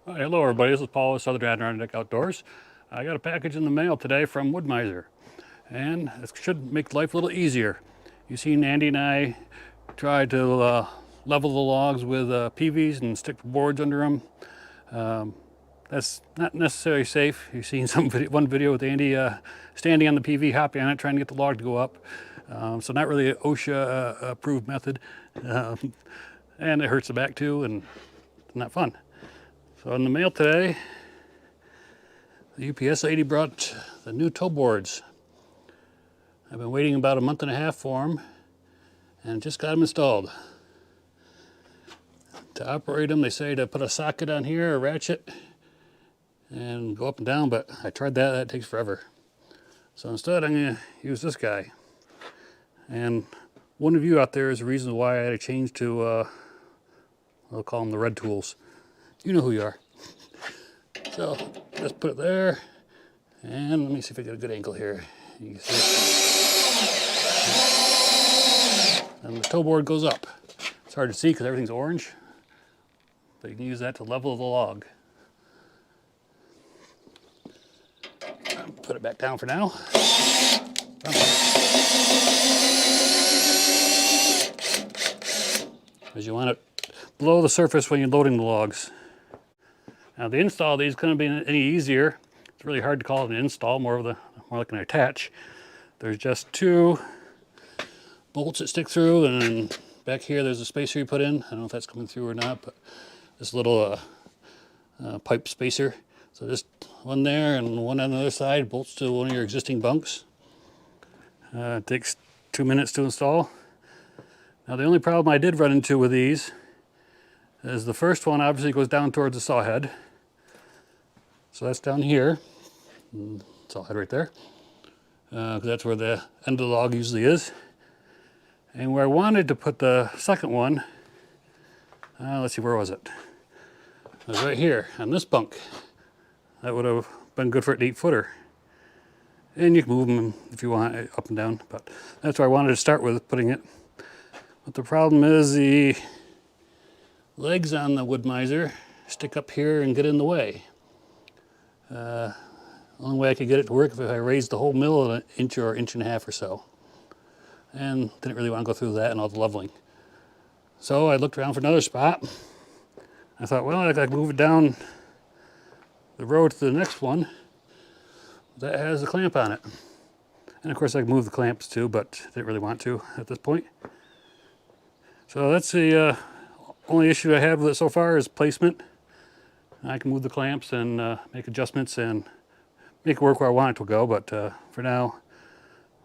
Hi, hello everybody, this is Paul with Southern Adirondack Outdoors. I got a package in the mail today from Wood-Mizer, and it should make life a little easier. You've seen Andy and I try to level the logs with PVs and stick boards under them. That's not necessarily safe. You've seen one video with Andy standing on the PV, hopping on it, trying to get the log to go up. So not really an OSHA approved method. And it hurts the back too, and it's not fun. So in the mail today, the UPS lady brought the new Toeboards. I've been waiting about a month and a half for them, and just got them installed. To operate them, they say to put a socket on here, a ratchet, and go up and down, but I tried that, that takes forever. So instead I'm gonna use this guy. And one of you out there is the reason why I had to change to, I'll call them the red tools. You know who you are. So just put it there, and let me see if I get a good angle here. You can see. And the toe board goes up. It's hard to see because everything's orange, but you can use that to level the log. Put it back down for now. Because you want it below the surface when you're loading the logs. Now the install of these couldn't be any easier. It's really hard to call it an install, more like an attach. There's just two bolts that stick through, and back here there's a spacer you put in. I don't know if that's coming through or not, but this little pipe spacer. So just one there and one on the other side, bolts to one of your existing bunks. It takes 2 minutes to install. Now the only problem I did run into with these is the first one obviously goes down towards the saw head. So that's down here, saw head right there, because that's where the end of the log usually is. And where I wanted to put the second one, let's see, where was it? It was right here on this bunk. That would have been good for an 8-footer. And you can move them if you want, up and down, but that's where I wanted to start with putting it. But the problem is the legs on the Wood-Mizer stick up here and get in the way. Only way I could get it to work if I raised the whole mill an inch or inch and a half or so. And didn't really want to go through that and all the leveling. So I looked around for another spot. I thought, well, I could move it down the road to the next one that has a clamp on it. And of course I could move the clamps too, but didn't really want to at this point. So that's the only issue I have with it so far is placement. I can move the clamps and make adjustments and make it work where I want it to go, but for now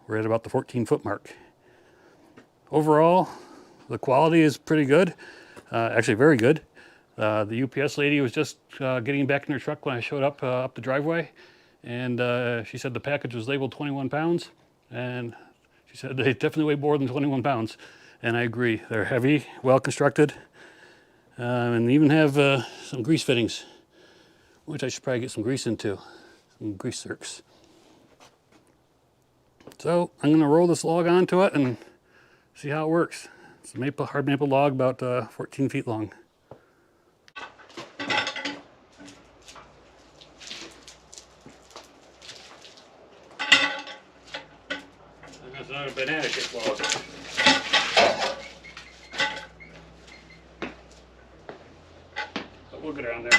we're at about the 14-foot mark. Overall, the quality is pretty good, actually very good. The UPS lady was just getting back in her truck when I showed up the driveway, and she said the package was labeled 21 pounds, and she said they definitely weigh more than 21 pounds, and I agree. They're heavy, well constructed, and they even have some grease fittings, which I should probably get some grease into, some grease zerks. So I'm going to roll this log onto it and see how it works. It's a hard maple log, about 14 feet long. And that's another banana-shaped log. But we'll get around there.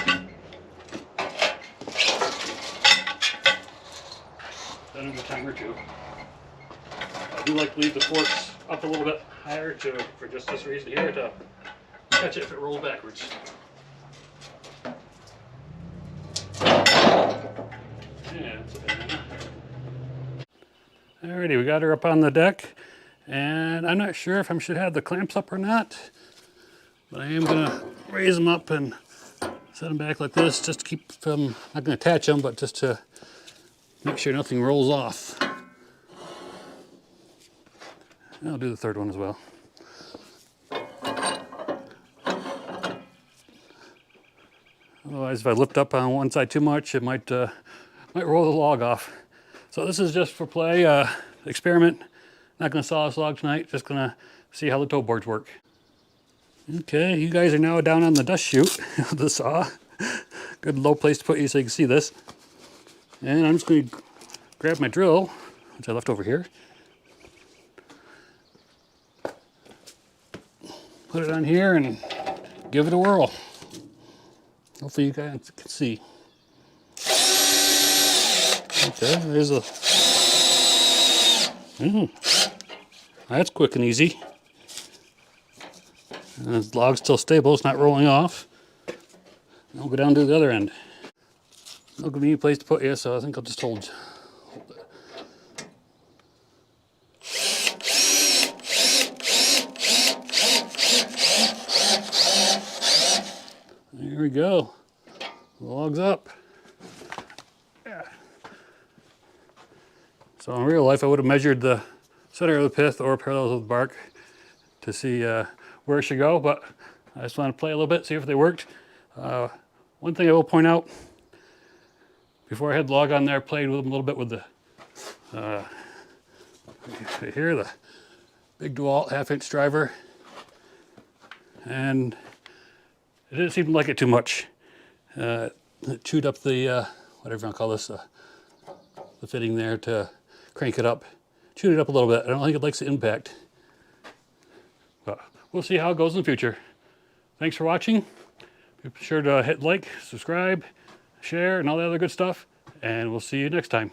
Done in a time or two. I do like to leave the forks up a little bit higher for just this reason here, to catch it if it rolls backwards. Yeah, that's a banana. Alrighty, we got her up on the deck, and I'm not sure if I should have the clamps up or not, but I am going to raise them up and set them back like this just to keep them, not going to attach them, but just to make sure nothing rolls off. I'll do the third one as well. Otherwise, if I lift up on one side too much, it might roll the log off. So this is just for play, experiment. Not going to saw this log tonight, just going to see how the toe boards work. Okay, you guys are now down on the dust chute of the saw. good low place to put you so you can see this. And I'm just going to grab my drill, which I left over here. Put it on here and give it a whirl. Hopefully you guys can see. Okay, there's a... that's quick and easy. And the log's still stable, it's not rolling off. I'll go down to the other end. No convenient place to put you, so I think I'll just hold it. There we go. The log's up. Yeah. So in real life, I would have measured the center of the pith or parallels of the bark to see where it should go, but I just want to play a little bit, see if they worked. One thing I will point out, before I had the log on there, I played with them a little bit with the, here, the big DeWalt 1/2-inch driver, and it didn't seem to like it too much. It chewed up the, whatever you want to call this, the fitting there to crank it up. Chewed it up a little bit. I don't think it likes the impact. But we'll see how it goes in the future. Thanks for watching. Be sure to hit like, subscribe, share, and all the other good stuff. And we'll see you next time.